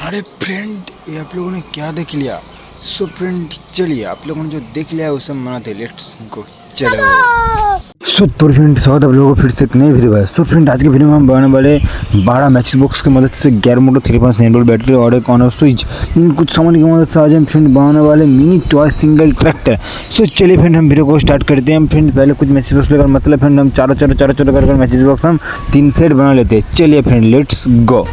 अरे फ्रेंड, ये आप लोगों ने क्या देख लिया। सो फ्रेंड, चलिए आप लोगों ने जो देख लिया है उसे मनाते, लेट्स गो। चलो सो तो फ्रेंड, स्वागत है आप लोगों को फिर से एक नई वीडियो है। सो फ्रेंड, आज की वीडियो में हम बनाने वाले 12 मैचेस बॉक्स की मदद से 11 मोटो 3.9 बैटरी और एक ऑन ऑफ स्विच, इन कुछ सामान की मदद से आज हम फ्रेंड बनाने वाले मिनी टॉय सिंगल ट्रैक्टर। सो चलिए फ्रेंड, हम वीडियो को स्टार्ट करते हैं। फ्रेंड पहले कुछ मैचेस बॉक्स लेकर, मतलब फ्रेंड हम चारों कर मैचेस बॉक्स हम 3 सेट बना लेते हैं। चलिए फ्रेंड, लेट्स गो।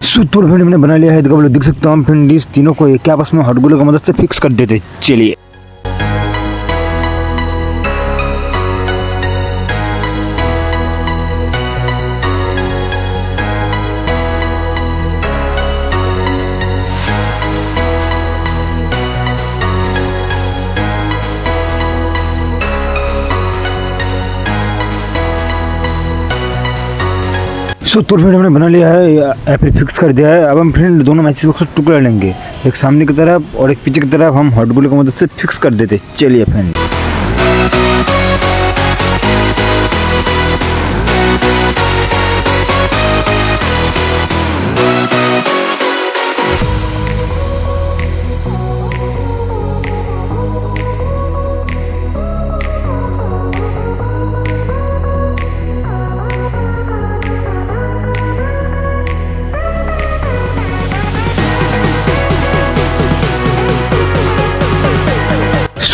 सूत्र फ्रेंड मैंने बना लिया है, तो आप लोग देख सकते हो। फ्रेंड इस तीनों को एक आपस में हॉट ग्लू की मदद से फिक्स कर देते। चलिए सो तो फ्रेंड हमने बना लिया है, ऐप फिक्स कर दिया है। अब हम फ्रेंड दोनों मैचेस बॉक्स को टुकड़ा लेंगे, एक सामने की तरफ और एक पीछे की तरफ हम हॉट ग्लू की मदद से फिक्स कर देते। चलिए फ्रेंड,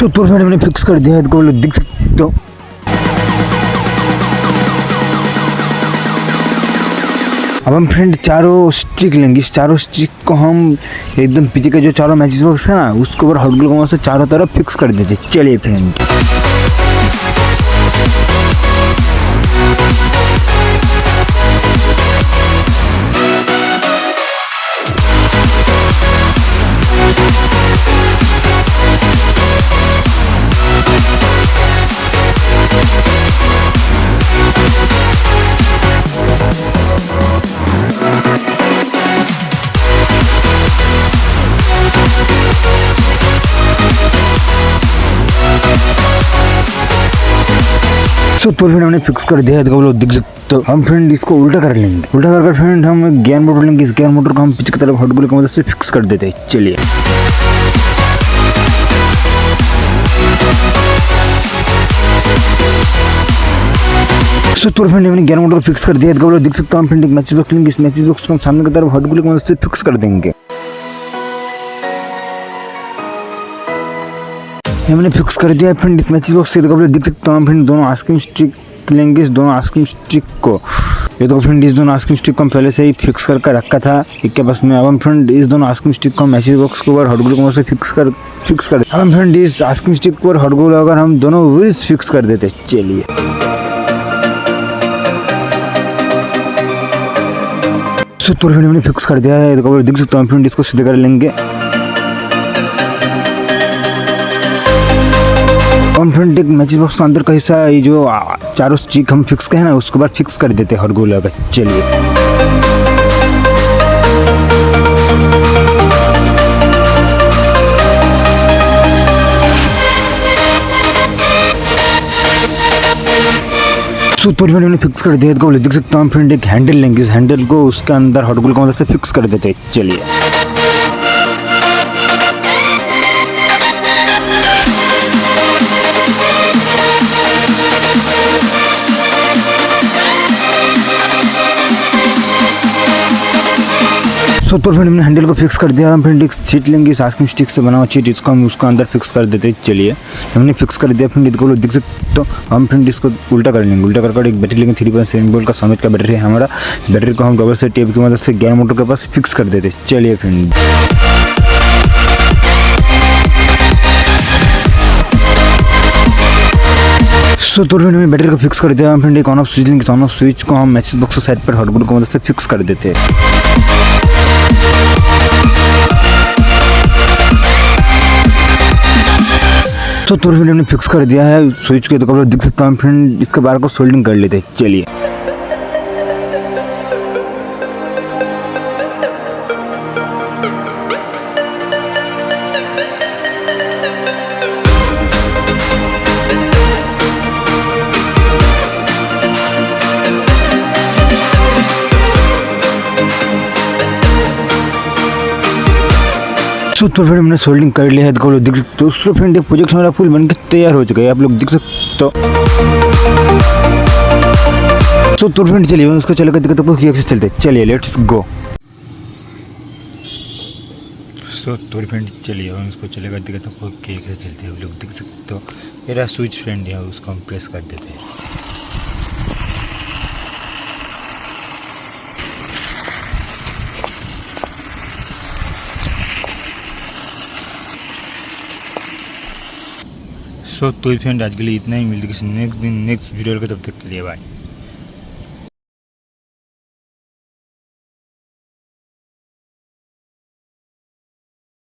तो फ्रेंड मैंने फिक्स कर दिया है, तो लोग देख सकते हो। अब हम फ्रेंड चारों स्टिक लेंगे। इस चारों स्टिक को हम एकदम पीछे के जो चारों मैचेस बॉक्स है ना, उसके ऊपर हॉट ग्लू से चारों तरफ फिक्स कर देते। चलिए फ्रेंड, तो फ्रेंड हमने फिक्स कर दिया है, तो लोग देख सकते हो। हम फ्रेंड इसको उल्टा कर लेंगे। उल्टा कर फ्रेंड हम गियर मोटर लेंगे। इस गियर मोटर को हम पीछे की तरफ हॉट ग्लू की मदद से फिक्स कर देते हैं। चलिए तो फ्रेंड हमने गियर मोटर को फिक्स कर दिया है, तो लोग देख सकते हो। हम फ्रेंड एक मैचेस बॉक्स लेंगे। इस मैचेस बॉक्स को हम सामने की तरफ हॉट ग्लू की मदद से फिक्स कर देंगे। हमने फिक्स कर दिया है फ्रेंड इस मैचेस बॉक्स से, तो आप देख सकते हो। हम फ्रेंड दोनों आइसक्रीम स्टिक लेंगे। इस दोनों आइसक्रीम स्टिक को, ये तो फ्रेंड इस दोनों आइसक्रीम स्टिक को हम पहले से ही फिक्स करके रखा था एक के पास में। अब हम फ्रेंड इस दोनों आइसक्रीम स्टिक को मैचेस बॉक्स के ऊपर हॉट ग्लू की मदद से फिक्स कर अब हम फ्रेंड इस आइसक्रीम स्टिक पर हॉट ग्लू लगाकर हम दोनों व्हील्स फिक्स कर देते। चलिए तो फ्रेंड हमने फिक्स कर दिया है, तो देख सकते हो। हम फ्रेंड इसको सीधे कर लेंगे। हम फ्रेंड एक मैचेस बॉक्स का अंदर का हिस्सा, ये जो चारों स्टिक हम फिक्स के है ना, उसके बाद फिक्स कर देते हैं हॉट ग्लू लगाकर। चलिए सो तो मैंने फिक्स कर दिया तो देख सकते हो हम फ्रेंड एक हैंडल लेंगे, इस हैंडल को उसके अंदर हॉट ग्लू की मदद से फिक्स कर देते हैं। चलिए तो फ्रेंड हमने हैंडल को फिक्स कर दिया। हम फ्रेंड एक सीट लेंगे, इस आइसक्रीम स्टिक से बना हुआ चीज, इसको हम उसका अंदर फिक्स कर देते हैं। चलिए हमने फिक्स कर दिया फ्रेंड, इसको देख सकते हो। हम फ्रेंड इसको उल्टा कर लेंगे, उल्टा कर एक बैटरी लेंगे 3.7 वोल्ट का समेत का बैटरी है हमारा। बैटरी को हम डबल से टेप की मदद से गेयर मोटर के पास फिक्स कर देते। चलिए फ्रेंड तो फ्रेंड हमने बैटरी को फिक्स कर दिया। हम फ्रेंड एक ऑन ऑफ स्विच लेंगे, ऑन ऑफ स्विच को हम मैसेज बॉक्स साइड पर हॉट ग्लू की मदद से फिक्स कर देते हैं। तो फ्रेंड हमने फिक्स कर दिया है स्विच के, तो कब देख सकते हैं फ्रेंड इसके बार को सोल्डिंग कर लेते हैं। चलिए तो फ्रेंड हमने सोल्डिंग कर लिया है, तो देख सकते हो फ्रेंड एक प्रोजेक्ट हमारा फुल बनकर तैयार हो चुका है, आप लोग देख सकते हो। तो फ्रेंड चलिए उसको चलेगा दिक्कत आपको कैसे चलते, चलिए लेट्स गो। तो फ्रेंड चलिए हम इसको चलेगा दिक्कत आपको कैसे चलते हैं, आप लोग देख सकते हो। मेरा स्विच फ्रेंड है, उसको हम प्रेस कर देते हैं। तो फ्रेंड आज के लिए इतना ही, मिलते किसी नेक्स्ट दिन नेक्स्ट वीडियो के, तब तक के लिए बाय।